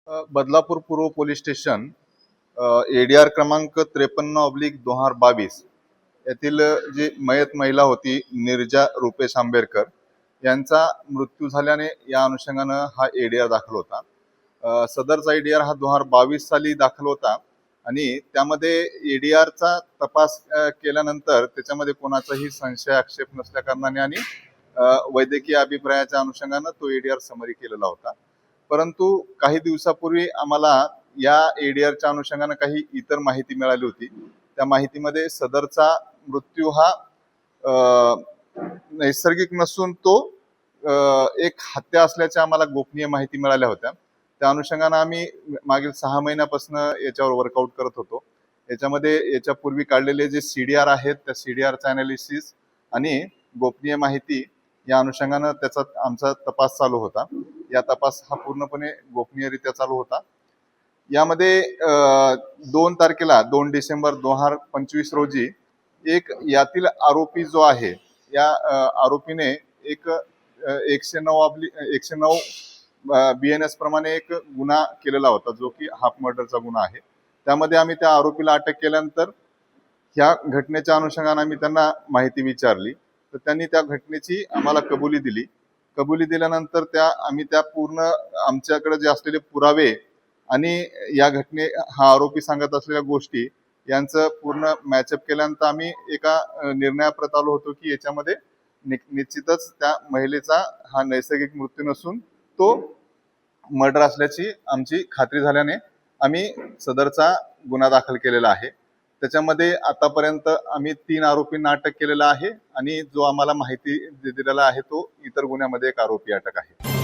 बदलापूर पूर्व police station ADR क्रमांक 53/2022 यातील जी मयत महिला होती निर्जा रुपेश आंबेडकर यांचा मृत्यू झाल्याने या अनुषंगानं हा एडीआर दाखल होता। सदरचा एडीआर हा 2022 साली दाखल होता आणि त्यामध्ये एडीआरचा तपास केल्यानंतर त्याच्यामध्ये कोणाचाही संशय आक्षेप नसल्या कारणाने आणि वैद्यकीय अभिप्रायाच्या अनुषंगानं तो एडीआर समरी केलेला होता। परंतु काही दिवसापूर्वी आम्हाला या एडीआरच्या अनुषंगाने काही इतर माहिती मिळाली होती। त्या माहितीमध्ये सदरचा मृत्यू हा नैसर्गिक नसून तो एक हत्या असल्याच्या आम्हाला गोपनीय माहिती मिळाल्या होत्या। त्या अनुषंगाने आम्ही मागील 6 महिन्यापासून याच्यावर वर्कआउट करत होतो। याच्यामध्ये याच्यापूर्वी काढलेले जे सीडीआर आहेत त्या सीडीआरचा अनालिसिस आणि गोपनीय माहिती या अनुषंगाने त्याचा आमचा तपास चालू होता। या तपास हा पूर्णपणे गोपनीयरित्या चालू होता। यामध्ये 2 तारखेला 2 डिसेंबर 2025 रोजी एक यातील आरोपी जो आहे या आरोपीने एक 109 BNS प्रमाणे एक गुन्हा केलेला होता जो की हाफ मर्डरचा गुन्हा आहे। त्यामध्ये आम्ही त्या आरोपीला अटक केल्यानंतर ह्या घटनेच्या अनुषंगाने आम्ही त्यांना माहिती विचारली तर त्यांनी त्या घटनेची आम्हाला कबुली दिली। कबुली दिल्यानंतर आम्ही त्या पूर्ण आमच्याकडे जे असलेले पुरावे आणि या हा आरोपी सांगत असलेल्या गोष्टी यांचं पूर्ण मॅचअप केल्यानंतर आम्ही एका निर्णयाप्रत आलो होतो की याच्यामध्ये निश्चितच त्या महिलेचा हा नैसर्गिक मृत्यू नसून तो मर्डर असल्याची आमची खात्री झाल्याने आम्ही सदरचा गुन्हा दाखल केलेला आहे। त्याच्यामध्ये आतापर्यंत आम्ही 3 आरोपींना अटक केलेला आहे आणि जो आम्हाला माहिती दिलेला आहे तो इतर गुन्ह्यामध्ये एक आरोपी अटक आहे।